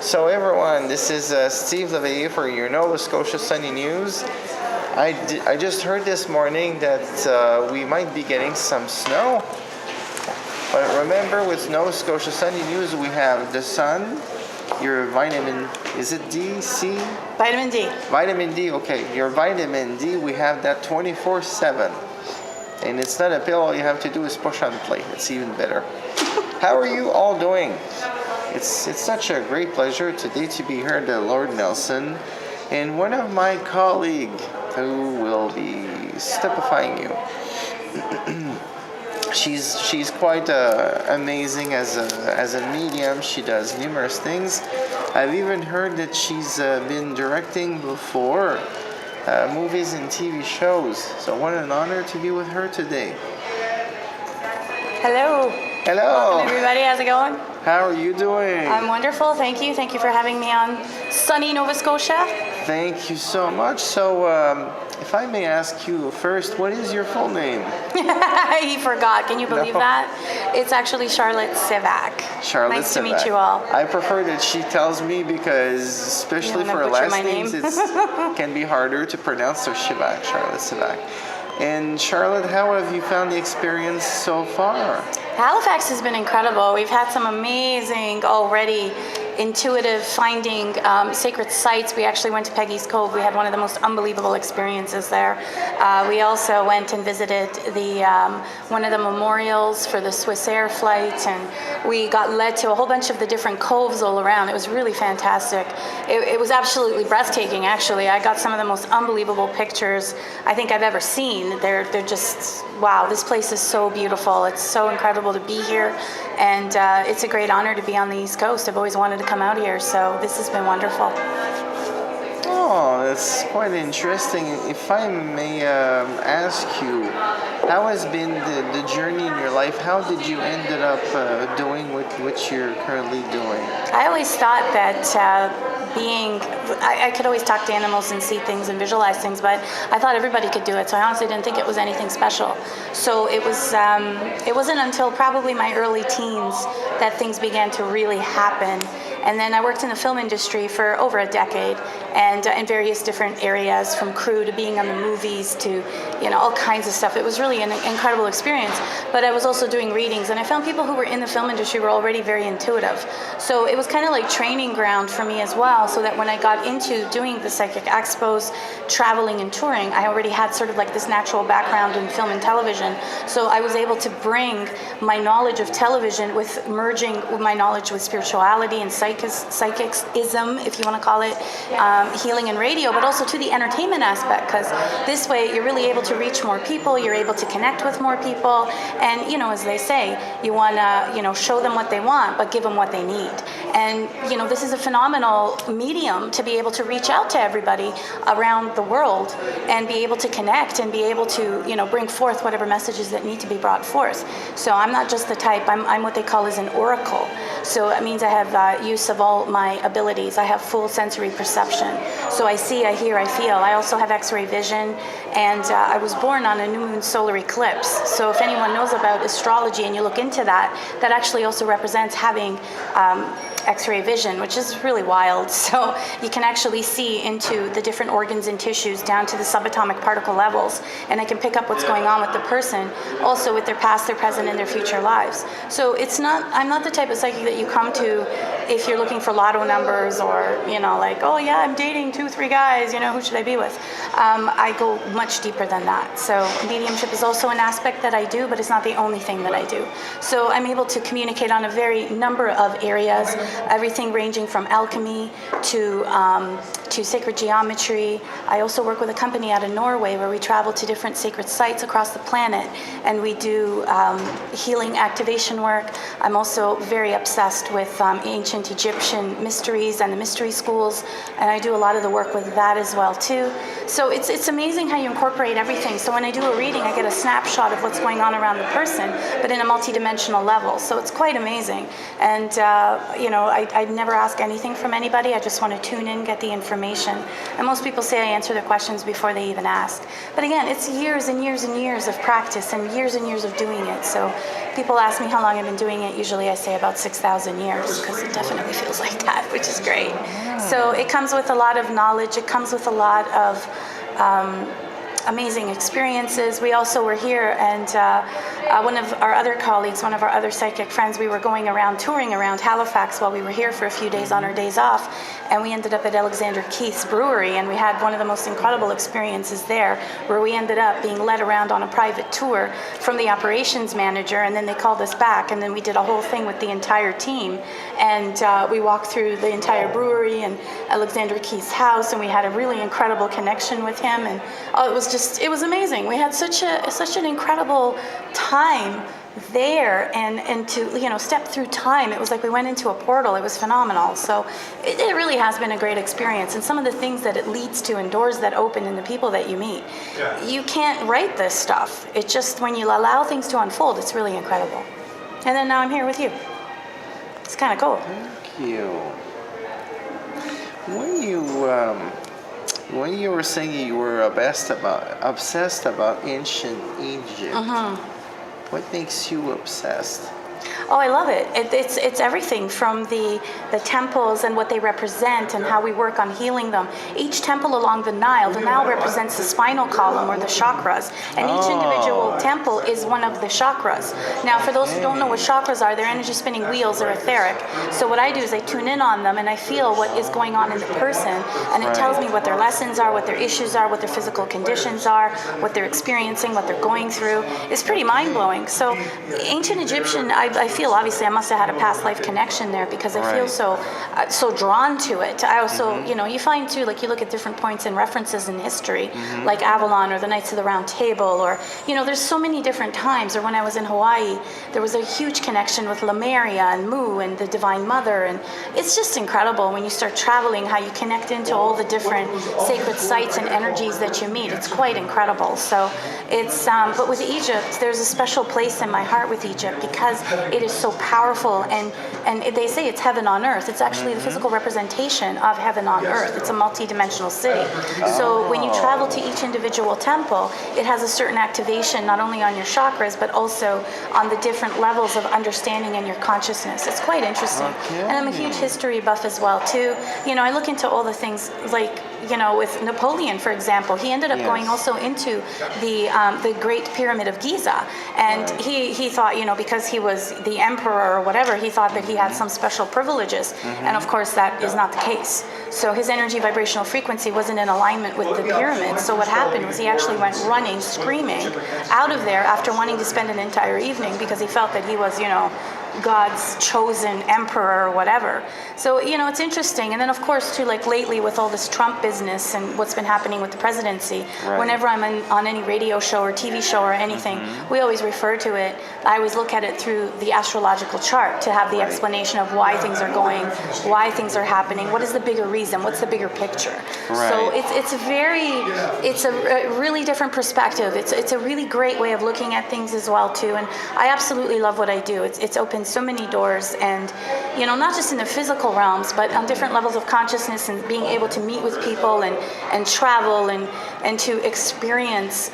So everyone, this is SteveTV.tk for your Nova Scotia Sunny News. I just heard this morning that we might be getting some snow. But remember, with Nova Scotia Sunny News, we have the sun, your vitamin, is it D, C? Vitamin D. Vitamin D, okay. Your vitamin D, we have that 24/7. And it's not a pill, all you have to do is push on play. It's even better. How are you all doing? It's such a great pleasure today to be here at Lord Nelson, and one of my colleagues who will be stupefying you. She's quite amazing as a medium. She does numerous things. I've even heard that she's been directing before movies and TV shows. So what an honor to be with her today. Hello. Hello. Welcome everybody. How's it going? How are you doing? I'm wonderful. Thank you. Thank you for having me on sunny Nova Scotia. Thank you so much. So, if I may ask you first, what is your full name? He forgot. Can you believe that? It's actually Charlotte Sivak. Charlotte nice Sivak. to meet you all. I prefer that she tells me because, especially for last names, it can be harder to pronounce. So Sivak, Charlotte Sivak. And Charlotte, how have you found the experience so far? Halifax has been incredible. We've had some amazing already intuitive finding sacred sites. We actually went to Peggy's Cove. We had one of the most unbelievable experiences there. We also went and visited the one of the memorials for the Swiss Air flight, and we got led to a whole bunch of the different coves all around. It was really fantastic. It was absolutely breathtaking, actually. I got some of the most unbelievable pictures I think I've ever seen. They're just, wow, this place is so beautiful. It's so incredible to be here, and it's a great honor to be on the East Coast. I've always wanted to come out here, so this has been wonderful. Oh, that's quite interesting. If I may ask you, how has been the journey in your life? How did you ended up doing what you're currently doing? I always thought that I could always talk to animals and see things and visualize things, but I thought everybody could do it, so I honestly didn't think it was anything special. So it wasn't until probably my early teens that things began to really happen. And then I worked in the film industry for over a decade, and in various different areas, from crew to being on the movies to, all kinds of stuff. It was really an incredible experience. But I was also doing readings, and I found people who were in the film industry were already very intuitive. So it was kind of like training ground for me as well, so that when I got into doing the psychic expos, traveling and touring, I already had sort of like this natural background in film and television. So I was able to bring my knowledge of television with merging with my knowledge with spirituality and psychicism, if you want to call it, healing and radio, but also to the entertainment aspect, because this way you're really able to reach more people, you're able to connect with more people, and as they say, you want to show them what they want, but give them what they need. And this is a phenomenal medium to be able to reach out to everybody around the world and be able to connect and be able to bring forth whatever messages that need to be brought forth. So I'm not just the type, I'm what they call as an oracle. So it means I have use of all my abilities. I have full sensory perception. So I see, I hear, I feel. I also have X-ray vision, and I was born on a new moon solar eclipse. So if anyone knows about astrology and you look into that, that actually also represents having X-ray vision, which is really wild. So you can actually see into the different organs and tissues down to the subatomic particle levels, and I can pick up what's going on with the person, also with their past, their present, and their future lives. So I'm not the type of psychic that you come to if you're looking for lotto numbers or, like, oh yeah, I'm dating 2-3 guys, who should I be with? I go much deeper than that. So mediumship is also an aspect that I do, but it's not the only thing that I do. So I'm able to communicate on a very number of areas, everything ranging from alchemy to sacred geometry. I also work with a company out of Norway where we travel to different sacred sites across the planet, and we do healing activation work. I'm also very obsessed with ancient Egyptian mysteries and the mystery schools, and I do a lot of the work with that as well too. So it's amazing how you incorporate everything. So when I do a reading, I get a snapshot of what's going on around the person, but in a multidimensional level. So it's quite amazing. And, I never ask anything from anybody. I just want to tune in, get the information. And most people say I answer their questions before they even ask. But again, it's years and years and years of practice and years of doing it. So people ask me how long I've been doing it. Usually I say about 6,000 years, because it definitely feels like that, which is great. So it comes with a lot of knowledge. It comes with a lot of amazing experiences. We also were here, and one of our other colleagues, one of our other psychic friends, we were going around, touring around Halifax while we were here for a few days on our days off, and we ended up at Alexander Keith's brewery, and we had one of the most incredible experiences there, where we ended up being led around on a private tour from the operations manager, and then they called us back, and then we did a whole thing with the entire team, and we walked through the entire brewery and Alexander Keith's house, and we had a really incredible connection with him, and it was amazing. We had such an incredible time there, and to step through time, it was like we went into a portal. It was phenomenal. So it really has been a great experience, and some of the things that it leads to and doors that open and the people that you meet, you can't write this stuff. It just, when you allow things to unfold, it's really incredible. And then now I'm here with you. It's kind of cool. Thank you. When you were saying you were obsessed about ancient Egypt, what makes you obsessed? Oh, I love it. It's everything from the temples and what they represent and how we work on healing them. Each temple along the Nile represents the spinal column or the chakras, and each individual temple is one of the chakras. Now, for those who don't know what chakras are, they're energy spinning wheels, they're etheric. So what I do is I tune in on them and I feel what is going on in the person, and it tells me what their lessons are, what their issues are, what their physical conditions are, what they're experiencing, what they're going through. It's pretty mind-blowing. So ancient Egyptian, I feel obviously I must have had a past life connection there, because I feel so drawn to it. I also, you find too, like you look at different points and references in history, like Avalon or the Knights of the Round Table, or, there's so many different times. Or when I was in Hawaii, there was a huge connection with Lemuria and Mu and the Divine Mother. And it's just incredible when you start traveling, how you connect into all the different sacred sites and energies that you meet. It's quite incredible. So it's, but with Egypt, there's a special place in my heart with Egypt, because it is so powerful, and they say it's heaven on earth. It's actually the physical representation of heaven on earth. It's a multi-dimensional city. So when you travel to each individual temple, it has a certain activation, not only on your chakras, but also on the different levels of understanding in your consciousness. It's quite interesting. And I'm a huge history buff as well too. I look into all the things, like, with Napoleon, for example, he ended up going also into the Great Pyramid of Giza, and he thought, because he was the emperor or whatever, he thought that he had some special privileges, and of course that is not the case. So his energy vibrational frequency wasn't in alignment with the pyramid. So what happened was he actually went running, screaming out of there after wanting to spend an entire evening, because he felt that he was, God's chosen emperor or whatever. So, it's interesting. And then, of course, too, like lately with all this Trump business and what's been happening with the presidency, whenever I'm on any radio show or TV show or anything, we always refer to it. I always look at it through the astrological chart to have the explanation of why things are going, why things are happening, what is the bigger reason, what's the bigger picture. So it's a really different perspective. It's a really great way of looking at things as well, too. And I absolutely love what I do. It's opened so many doors, and not just in the physical realms, but on different levels of consciousness, and being able to meet with people and travel and to experience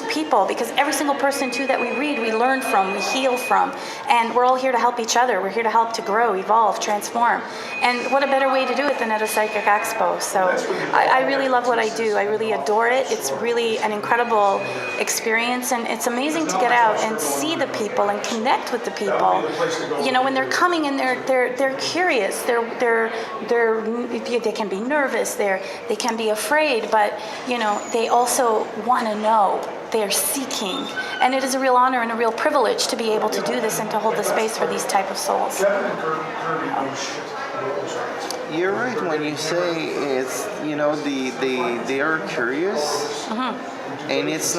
people, because every single person too that we read, we learn from, we heal from, and we're all here to help each other. We're here to help to grow, evolve, transform. And what a better way to do it than at a psychic expo. So I really love what I do. I really adore it. It's really an incredible experience, and it's amazing to get out and see the people and connect with the people. When they're coming in, they're curious. They can be nervous. They can be afraid, but they also want to know. They're seeking, and it is a real honor and a real privilege to be able to do this and to hold the space for these type of souls. You're right when you say it's they are curious, and it's.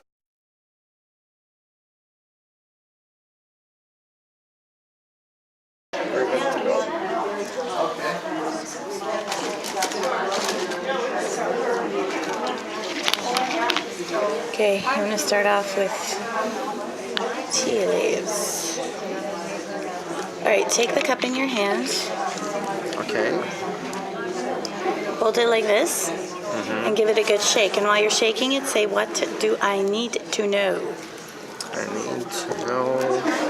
start off with tea leaves. All right, take the cup in your hand. Okay. Hold it like this and give it a good shake. And while you're shaking it, say, what do I need to know? I need to know.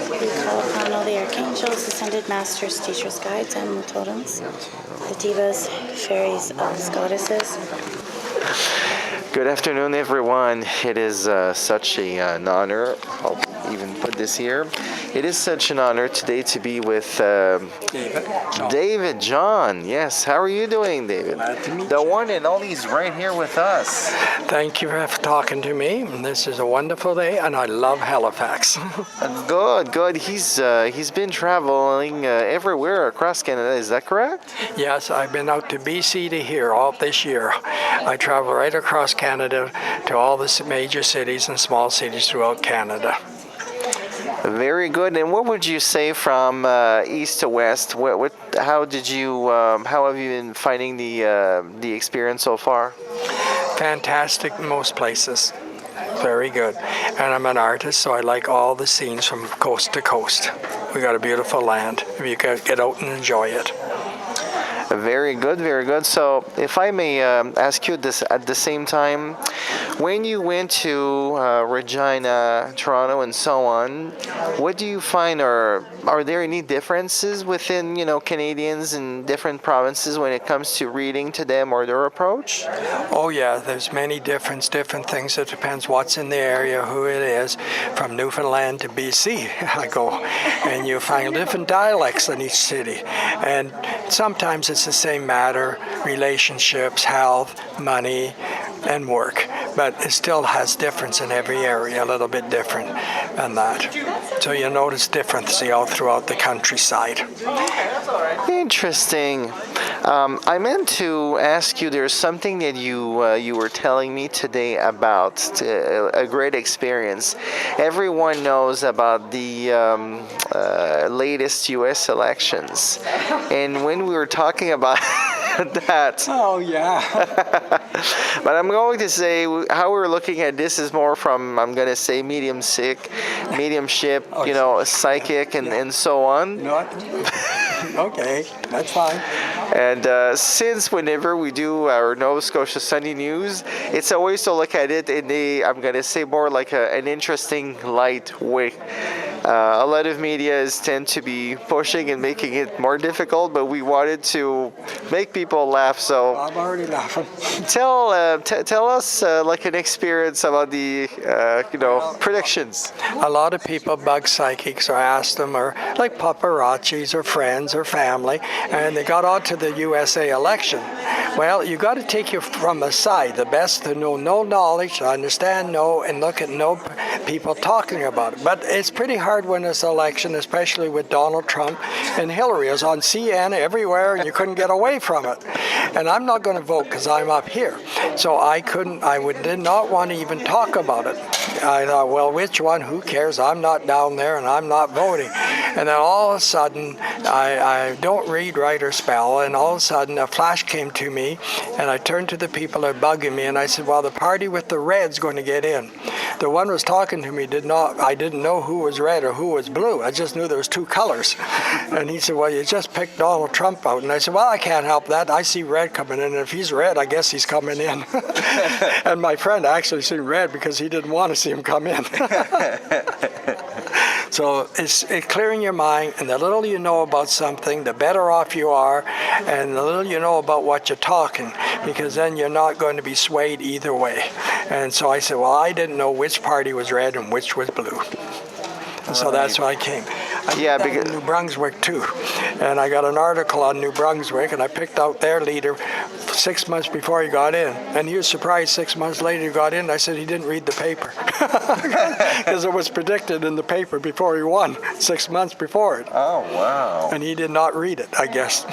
We call upon all the archangels, ascended masters, teachers, guides, animal totems, the divas, fairies, elves, goddesses. Good afternoon, everyone. It is such an honor. I'll even put this here. It is such an honor today to be with David John. Yes, how are you doing, David? Glad to meet The you. one and only is right here with us. Thank you for talking to me. This is a wonderful day, and I love Halifax. Good. He's been traveling everywhere across Canada. Is that correct? Yes, I've been out to BC to here all this year. I travel right across Canada to all the major cities and small cities throughout Canada. Very good. And what would you say from east to west? How have you been finding the experience so far? Fantastic in most places. Very good. And I'm an artist, so I like all the scenes from coast to coast. We got a beautiful land. If you can get out and enjoy it. Very good, very good. So, if I may ask you this at the same time, when you went to Regina, Toronto, and so on, what do you find are there any differences within Canadians in different provinces when it comes to reading to them or their approach? Oh yeah, there's many different things. It depends what's in the area, who it is. From Newfoundland to BC, I go, and you find different dialects in each city, and sometimes it's the same matter: relationships, health, money, and work. But it still has difference in every area, a little bit different than that. So you notice difference all throughout the countryside. Interesting. I meant to ask you, there's something that you were telling me today about a great experience. Everyone knows about the latest U.S. elections. And when we were talking about that. Oh, yeah. But I'm going to say how we're looking at this is more from, I'm going to say, mediumship, psychic, and so on. Okay, that's fine. And since whenever we do our Nova Scotia Sunday News, it's always to look at it in I'm going to say, more like an interesting light way. A lot of medias tend to be pushing and making it more difficult, but we wanted to make people laugh. So I'm already laughing. tell us like an experience about the predictions. A lot of people bug psychics or ask them, or like paparazzis or friends or family, and they got on to the USA election. Well, you got to take it from the side. The best to know no knowledge, to understand no, and look at no people talking about it. But it's pretty hard when it's election, especially with Donald Trump and Hillary. It was on CN everywhere, and you couldn't get away from it. And I'm not going to vote because I'm up here. So did not want to even talk about it. I thought, well, which one? Who cares? I'm not down there, and I'm not voting. And then all of a sudden, I don't read, write, or spell, and all of a sudden a flash came to me, and I turned to the people that are bugging me, and I said, well, the party with the red's going to get in. The one who was talking to me I didn't know who was red or who was blue. I just knew there was two colors. And he said, well, you just picked Donald Trump out. And I said, well, I can't help that. I see red coming in, and if he's red, I guess he's coming in. And my friend actually seen red because he didn't want to see him come in. So it's clearing your mind, and the little you know about something, the better off you are, and the little you know about what you're talking, because then you're not going to be swayed either way. And so I said, well, I didn't know which party was red and which was blue. And so that's why I came. I did that in New Brunswick too, and I got an article on New Brunswick, and I picked out their leader 6 months before he got in, and he was surprised 6 months later he got in. I said he didn't read the paper because it was predicted in the paper before he won 6 months before it. Oh wow! And he did not read it, I guess.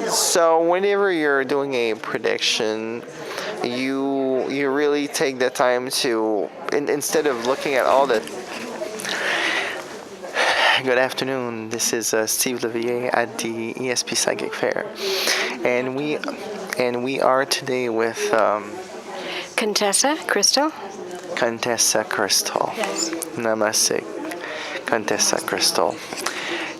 So whenever you're doing a prediction, you really take the time to instead of looking at all the. Good afternoon. This is SteveTV.tk at the ESP Psychic Fair, and we are today with Contessa, Crystal. Contessa Crystal. Yes. Namaste, Contessa Crystal.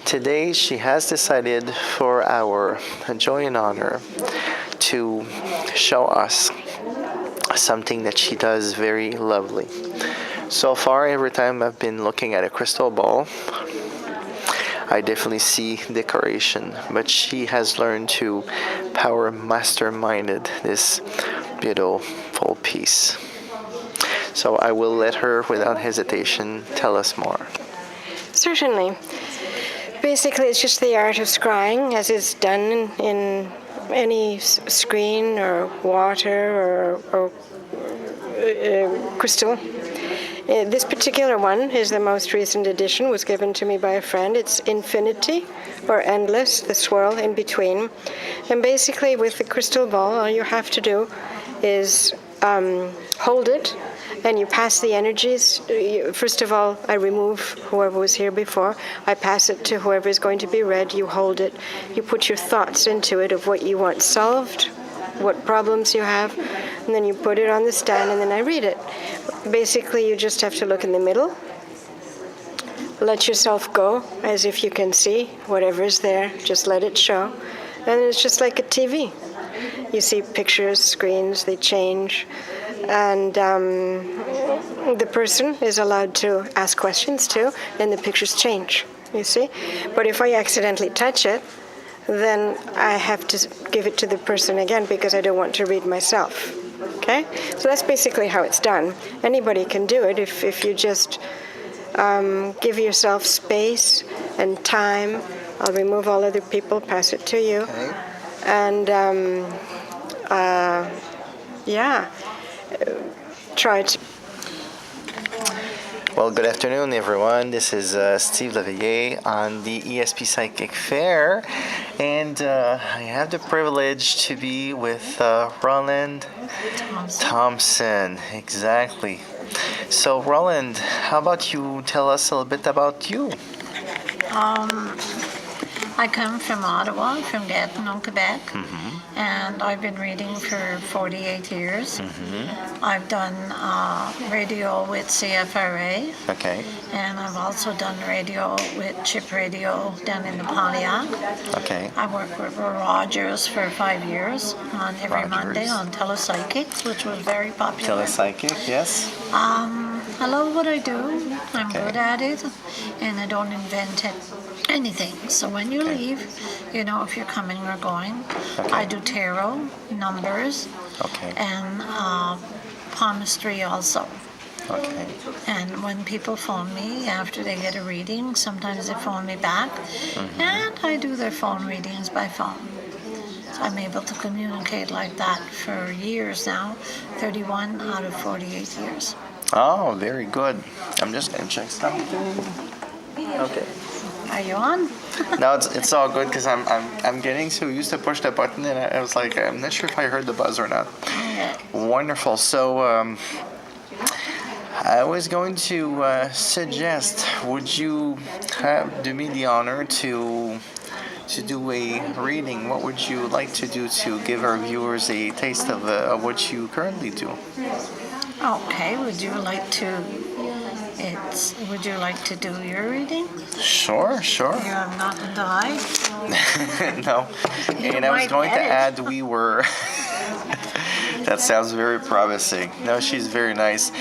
Today she has decided for our joy and honor to show us something that she does very lovely. So far, every time I've been looking at a crystal ball, I definitely see decoration, but she has learned to power masterminded this beautiful piece. So I will let her, without hesitation, tell us more. Certainly. Basically, it's just the art of scrying, as is done in any screen or water or crystal. This particular one is the most recent edition, was given to me by a friend. It's infinity, or endless, the swirl in between. And basically, with the crystal ball, all you have to do is hold it, and you pass the energies. First of all, I remove whoever was here before. I pass it to whoever is going to be read. You hold it. You put your thoughts into it of what you want solved, what problems you have, and then you put it on the stand, and then I read it. Basically, you just have to look in the middle, let yourself go as if you can see whatever is there, just let it show. And it's just like a TV. You see pictures, screens, they change, and the person is allowed to ask questions too, and the pictures change, you see. But if I accidentally touch it, then I have to give it to the person again because I don't want to read myself. Okay? So that's basically how it's done. Anybody can do it if you just give yourself space and time. I'll remove all other people, pass it to you. Okay. And try to. Well, good afternoon, everyone. This is SteveTV.tk on the ESP Psychic Fair, and I have the privilege to be with Roland Thompson. Exactly. So, Roland, how about you tell us a little bit about you? I come from Ottawa, from Gatineau, Quebec, and I've been reading for 48 years. I've done radio with CFRA, Okay. and I've also done radio with Chip Radio down in the Pontiac. Okay. I worked with Rogers for 5 years on every Monday Rogers. on Telepsychics, which was very popular. Telepsychic, yes. I love what I do. I'm Okay. good at it, and I don't invent anything. So when you Okay. leave, you know if you're coming or going. Okay. I do tarot, numbers, Okay. and palmistry also. Okay. And when people phone me after they get a reading, sometimes they phone me back, and I do their phone readings by phone. So I'm able to communicate like that for years now, 31 out of 48 years. Oh, very good. I'm just gonna check something. Okay. Are you on? No, it's all good because I'm getting so used to push the button, and I was like, I'm not sure if I heard the buzz or not. Okay. Wonderful. So I was going to suggest, would you do me the honor to do a reading? What would you like to do to give our viewers a taste of what you currently do? Okay. Would you like to do your reading? Sure. You have nothing to hide. No. And I was might going to edit. add we were. That sounds very promising. No, she's very nice.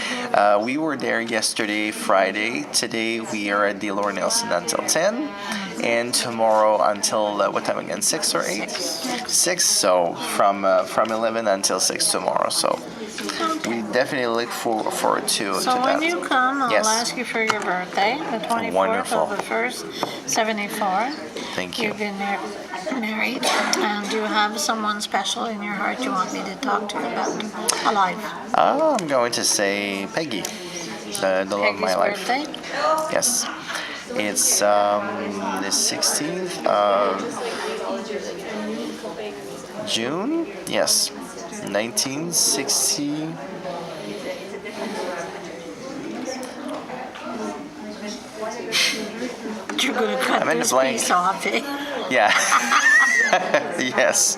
We were there yesterday, Friday. Today we are at the Lord Nelson until 10. And tomorrow until, what time again? 6 or 8? 6. So from 11 until 6 tomorrow. So we definitely look forward to So that. when you come, I'll Yes. ask you for your birthday, the 24th Wonderful. of the 1st, 74. Thank you. You've been married, and do you have someone special in your heart you want me to talk to you about? Alive. I'm going to say Peggy, the love of my Peggy's life. birthday? Yes. It's the 16th of June? Yes. 1960. You're going to cut I'm in this the blank. piece off, eh? Yeah. Yes.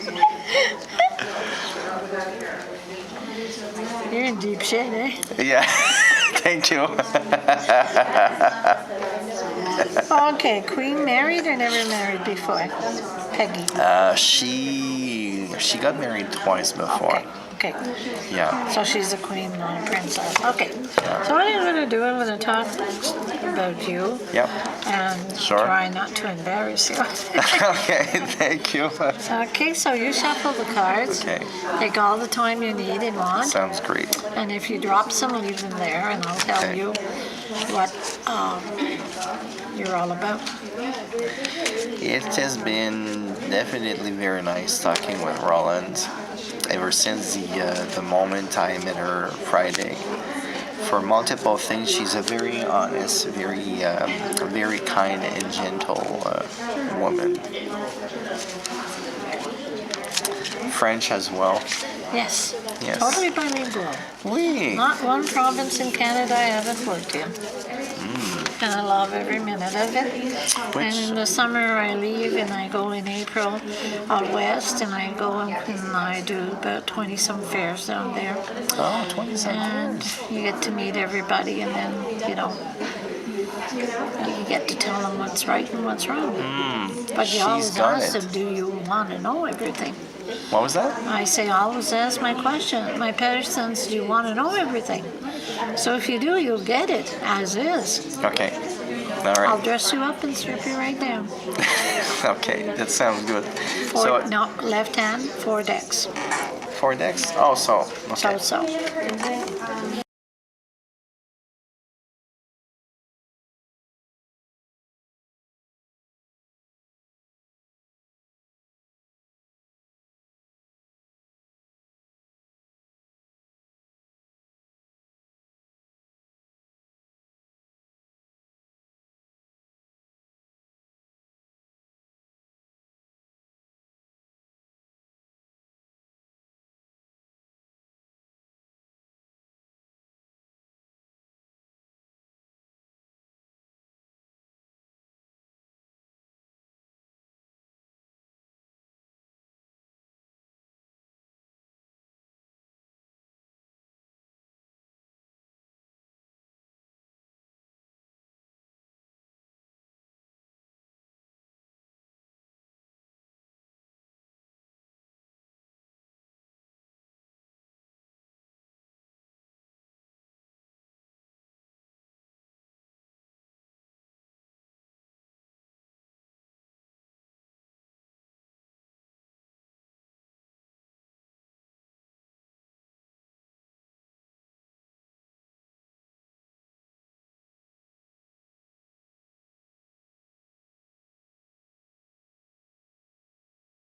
You're in deep shit, eh? Yeah. Thank you. Okay, Queen married or never married before? Peggy. She got married twice before. Okay. Yeah. So she's a queen, not a princess. Okay. So what I'm going to do, I'm going to talk about you. Yep. And Sure. try not to embarrass you. Okay, thank you. Okay, so you shuffle the cards. Okay. Take all the time you need and want. Sounds great. And if you drop some, leave them there, and I'll tell Okay. you what you're all about. It has been definitely very nice talking with Roland ever since the moment I met her Friday. For multiple things, she's a very honest, very kind and gentle woman. French as well. Yes. Yes. Totally bilingual. Oui. Not one province in Canada I haven't worked in. And I love every minute of it. And in the summer I leave and I go in April out west and I go and I do about 20 some fairs down there. Oh, 27 And you get to meet everybody and then, you get to tell them what's right and what's wrong. But you She's always got ask it. them, do you want to know everything? What was that? I say, always ask my question. My persons, do you want to know everything? So if you do, you'll get it as is. Okay. All I'll right. dress you up and strip you right down. Okay, that sounds good. So, No, left hand, 4 decks. 4 decks? Oh, so. Okay. So.